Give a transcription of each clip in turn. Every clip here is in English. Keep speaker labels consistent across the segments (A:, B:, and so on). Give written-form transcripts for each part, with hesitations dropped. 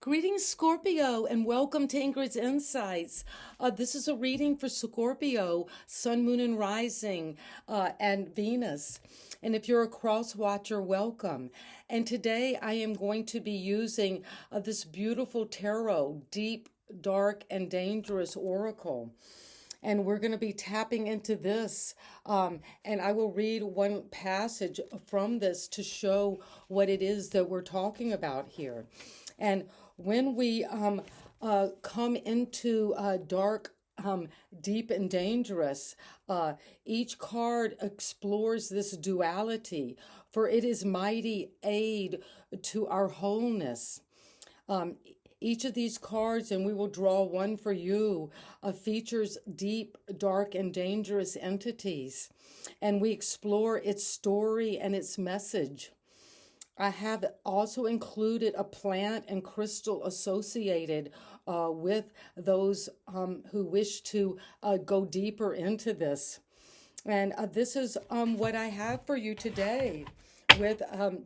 A: Greetings, Scorpio, and welcome to Ingrid's Insights. This is a reading for Scorpio, Sun, Moon, and Rising, and Venus. And if you're a cross watcher, welcome. And today I am going to be using this beautiful tarot, deep, dark, and dangerous oracle. And we're going to be tapping into this. And I will read one passage from this to show what it is that we're talking about here. And when we come into dark, deep, and dangerous, each card explores this duality, for it is mighty aid to our wholeness. Each of these cards, and we will draw one for you, features deep, dark, and dangerous entities, and we explore its story and its message. I have also included a plant and crystal associated with those who wish to go deeper into this. And this is what I have for you today with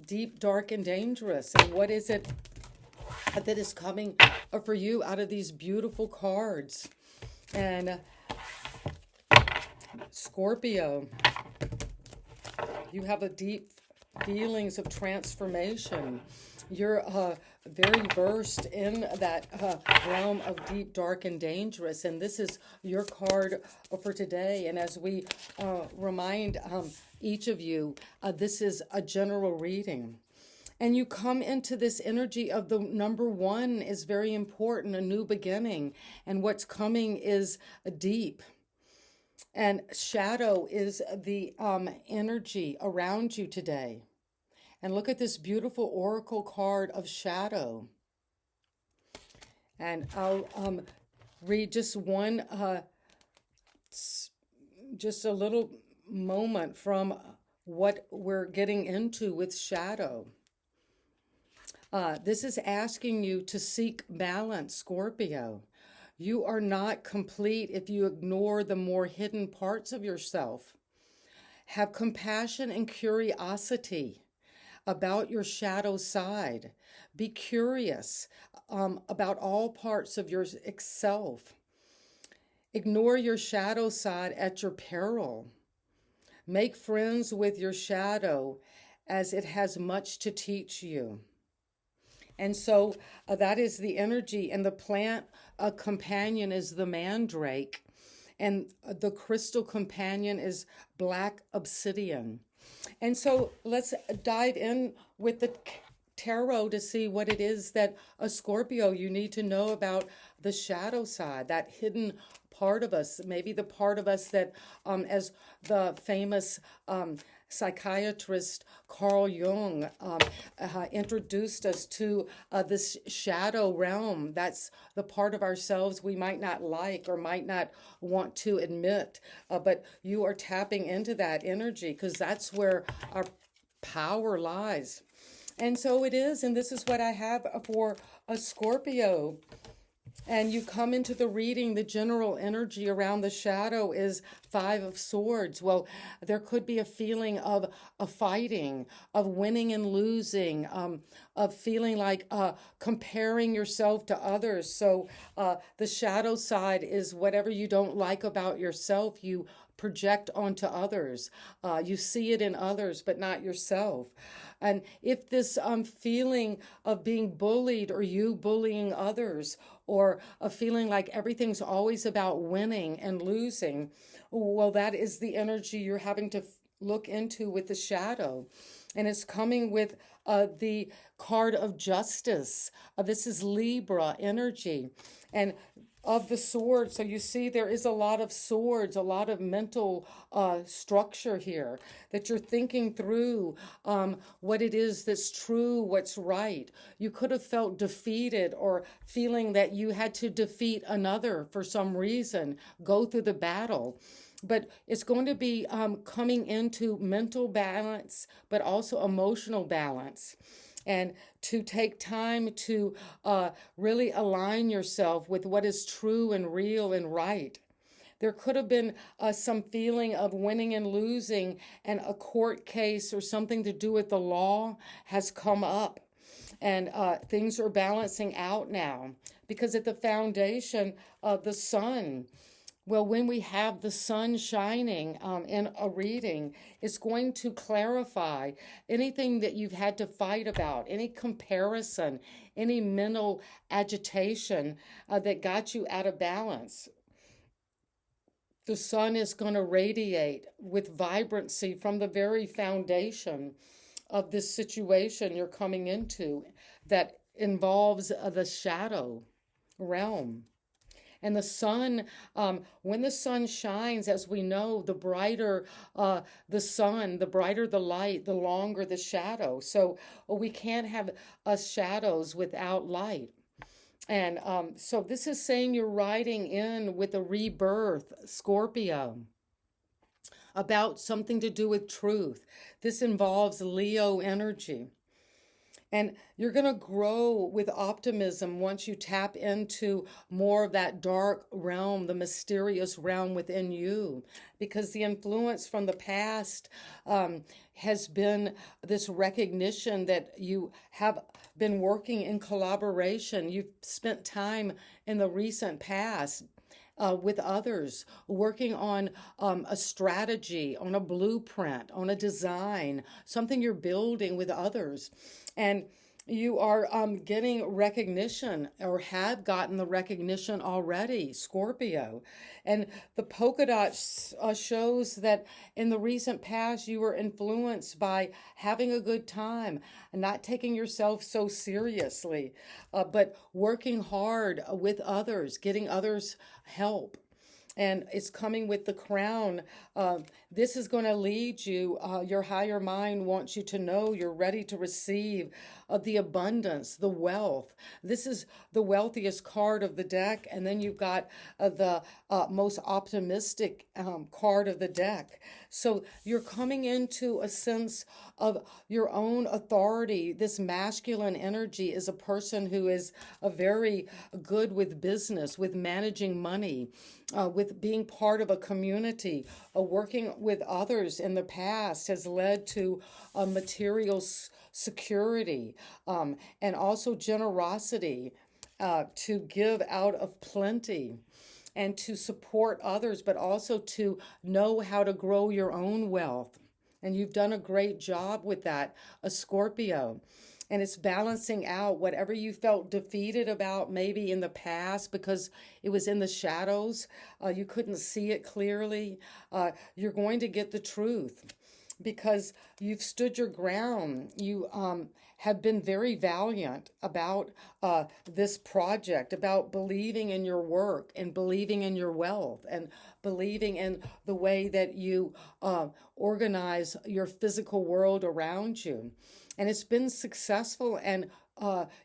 A: deep, dark, and dangerous. And what is it that is coming for you out of these beautiful cards? And Scorpio, you have a deep feelings of transformation. You're very versed in that realm of deep, dark, and dangerous. And this is your card for today. And as we remind each of you, this is a general reading. And you come into this energy of the number one is very important, a new beginning. And what's coming is deep. And shadow is the energy around you today. And look at this beautiful oracle card of shadow. And I'll read just one, just a little moment from what we're getting into with shadow. This is asking you to seek balance, Scorpio. You are not complete if you ignore the more hidden parts of yourself. Have compassion and curiosity about your shadow side. Be curious about all parts of yourself. Ignore your shadow side at your peril. Make friends with your shadow as it has much to teach you. And so that is the energy. And the plant companion is the mandrake. And the crystal companion is black obsidian. And so let's dive in with the tarot to see what it is that a Scorpio you need to know about the shadow side, that hidden part of us, maybe the part of us that, as the famous psychiatrist Carl Jung introduced us to this shadow realm. That's the part of ourselves we might not like or might not want to admit, but you are tapping into that energy because that's where our power lies. And so it is, and this is what I have for a Scorpio. And you come into the reading, the general energy around the shadow is Five of Swords. Well, there could be a feeling of fighting, of winning and losing, of feeling like comparing yourself to others. So the shadow side is whatever you don't like about yourself, you project onto others. You see it in others, but not yourself. And if this feeling of being bullied or you bullying others or a feeling like everything's always about winning and losing, well, that is the energy you're having to look into with the shadow. And it's coming with the card of justice. This is Libra energy. And of the swords, so you see there is a lot of swords, a lot of mental structure here, that you're thinking through what it is that's true, what's right. You could have felt defeated or feeling that you had to defeat another for some reason, go through the battle. But it's going to be coming into mental balance, but also emotional balance. And to take time to really align yourself with what is true and real and right. There could have been some feeling of winning and losing, and a court case or something to do with the law has come up. And things are balancing out now because at the foundation of the sun, well, when we have the sun shining in a reading, it's going to clarify anything that you've had to fight about, any comparison, any mental agitation that got you out of balance. The sun is going to radiate with vibrancy from the very foundation of this situation you're coming into that involves the shadow realm. And the sun, when the sun shines, as we know, the brighter the sun, the brighter the light, the longer the shadow. So we can't have shadows without light. And so this is saying you're riding in with a rebirth, Scorpio, about something to do with truth. This involves Leo energy. And you're going to grow with optimism once you tap into more of that dark realm, the mysterious realm within you, because the influence from the past has been this recognition that you have been working in collaboration. You've spent time in the recent past with others, working on a strategy, on a blueprint, on a design, something you're building with others. And you are getting recognition or have gotten the recognition already, Scorpio. And the polka dot shows that in the recent past you were influenced by having a good time, not taking yourself so seriously, but working hard with others, getting others help. And it's coming with the crown. This is going to lead you. Your higher mind wants you to know you're ready to receive the abundance, the wealth. This is the wealthiest card of the deck. And then you've got the most optimistic card of the deck. So you're coming into a sense of your own authority. This masculine energy is a person who is very good with business, with managing money, with being part of a community. Working with others in the past has led to material security and also generosity, to give out of plenty and to support others, but also to know how to grow your own wealth. And you've done a great job with that, a Scorpio. And it's balancing out whatever you felt defeated about maybe in the past because it was in the shadows. You couldn't see it clearly. You're going to get the truth because you've stood your ground. You have been very valiant about this project, about believing in your work and believing in your wealth and believing in the way that you organize your physical world around you. And it's been successful, and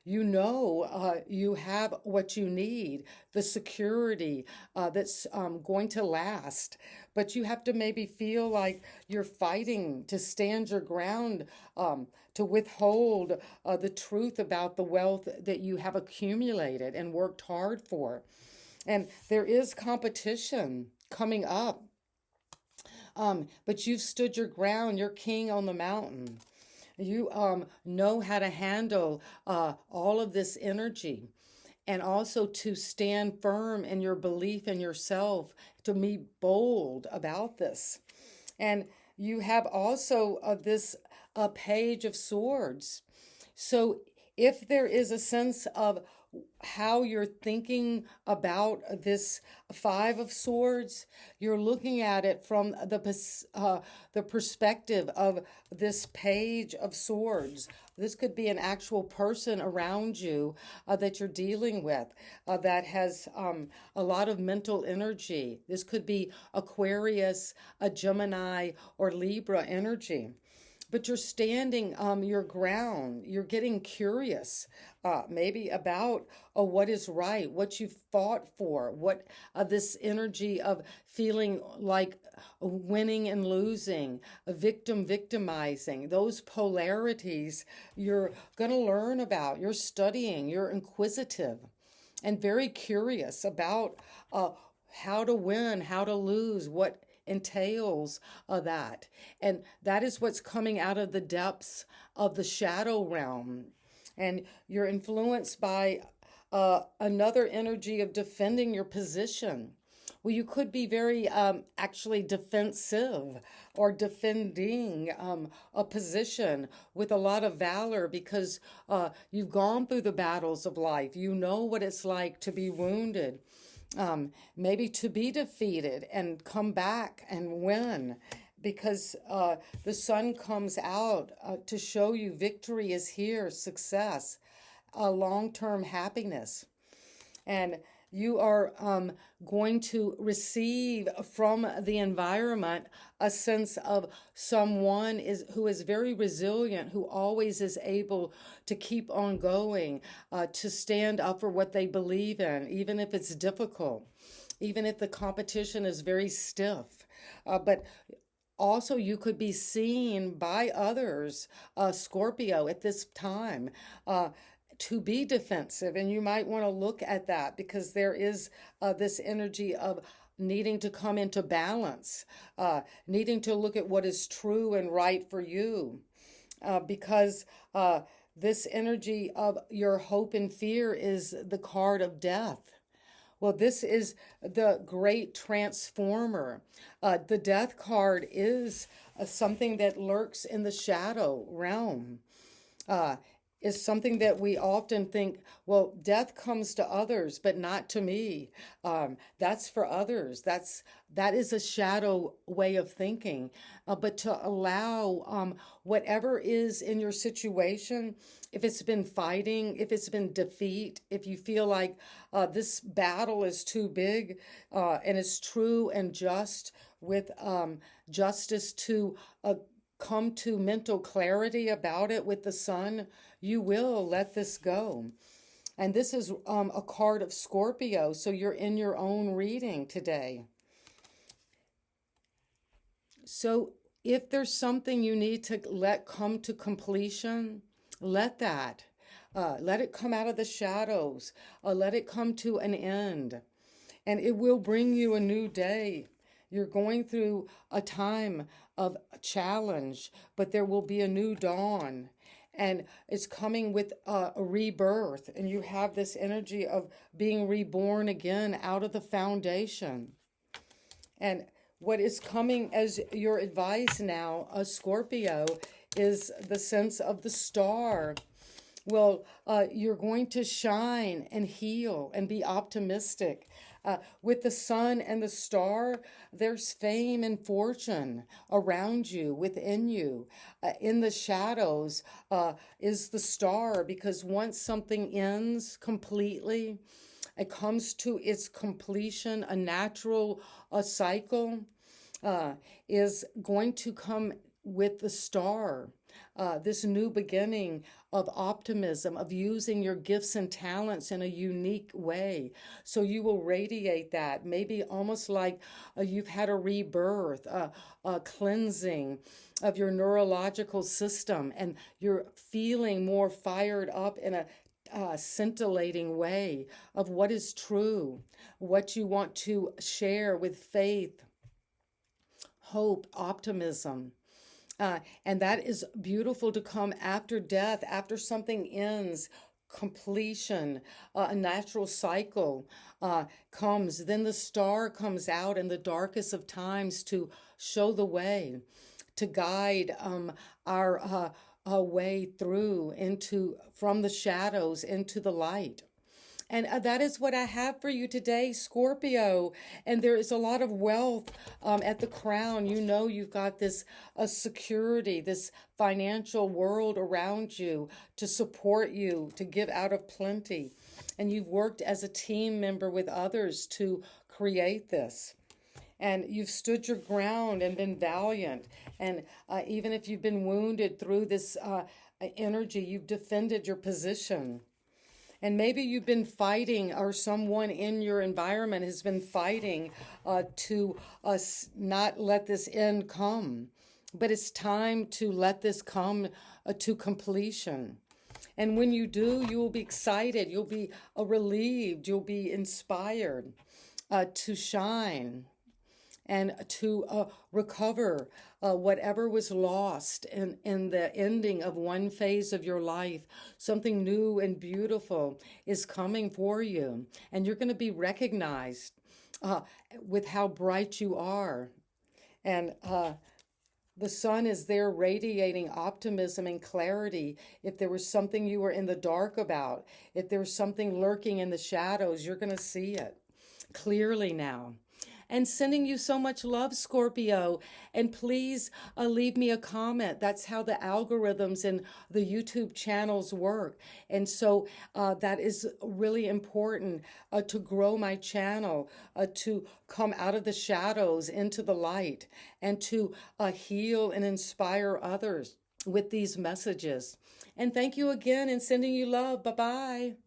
A: you have what you need, the security that's going to last. But you have to maybe feel like you're fighting to stand your ground, to withhold the truth about the wealth that you have accumulated and worked hard for. And there is competition coming up, but you've stood your ground. You're king on the mountain. You know how to handle all of this energy and also to stand firm in your belief in yourself, to be bold about this. And you have also this Page of Swords. So if there is a sense of how you're thinking about this Five of Swords, you're looking at it from the perspective of this Page of Swords. This could be an actual person around you that you're dealing with that has a lot of mental energy. This could be Aquarius, a Gemini, or Libra energy. But you're standing your ground. You're getting curious, maybe about what is right, what you've fought for, what this energy of feeling like winning and losing, victimizing, those polarities you're going to learn about. You're studying, you're inquisitive, and very curious about how to win, how to lose, what entails that. And that is what's coming out of the depths of the shadow realm. And you're influenced by another energy of defending your position. Well, you could be very actually defensive or defending a position with a lot of valor because you've gone through the battles of life. You know what it's like to be wounded, maybe to be defeated and come back and win. Because the sun comes out to show you victory is here, success, long-term happiness. And you are going to receive from the environment a sense of someone who is very resilient, who always is able to keep on going, to stand up for what they believe in, even if it's difficult, even if the competition is very stiff. But also, you could be seen by others, Scorpio, at this time, to be defensive. And you might want to look at that because there is this energy of needing to come into balance, needing to look at what is true and right for you. Because this energy of your hope and fear is the card of death. Well, this is the great transformer. The death card is something that lurks in the shadow realm. Is something that we often think, well, death comes to others, but not to me. That's for others. That is a shadow way of thinking. But to allow whatever is in your situation, if it's been fighting, if it's been defeat, if you feel like this battle is too big and it's true and just with justice to come to mental clarity about it with the sun, you will let this go. And this is a card of Scorpio, so you're in your own reading today. So if there's something you need to let come to completion, let that. Let it come out of the shadows. Let it come to an end. And it will bring you a new day. You're going through a time of challenge, but there will be a new dawn. And it's coming with a rebirth. And you have this energy of being reborn again out of the foundation. And what is coming as your advice now, Scorpio, is the sense of the star. Well, you're going to shine and heal and be optimistic. With the sun and the star, there's fame and fortune around you, within you. In the shadows is the star, because once something ends completely, it comes to its completion, a natural cycle is going to come with the star. This new beginning of optimism, of using your gifts and talents in a unique way. So you will radiate that, maybe almost like you've had a rebirth, a cleansing of your neurological system, and you're feeling more fired up in a scintillating way of what is true, what you want to share with faith, hope, optimism. And that is beautiful to come after death, after something ends, completion, a natural cycle comes. Then the star comes out in the darkest of times to show the way, to guide our way through from the shadows into the light. And that is what I have for you today, Scorpio. And there is a lot of wealth at the crown. You know you've got this security, this financial world around you to support you, to give out of plenty. And you've worked as a team member with others to create this. And you've stood your ground and been valiant. And even if you've been wounded through this energy, you've defended your position. And maybe you've been fighting, or someone in your environment has been fighting to not let this end come. But it's time to let this come to completion. And when you do, you will be excited. You'll be relieved. You'll be inspired to shine and to recover whatever was lost in the ending of one phase of your life. Something new and beautiful is coming for you, and you're going to be recognized uh, with how bright you are. And the sun is there radiating optimism and clarity. If there was something you were in the dark about, if there's something lurking in the shadows, you're going to see it clearly now. And sending you so much love, Scorpio. And please leave me a comment. That's how the algorithms and the YouTube channels work. And so that is really important to grow my channel, to come out of the shadows into the light, and to heal and inspire others with these messages. And thank you again, and sending you love. Bye-bye.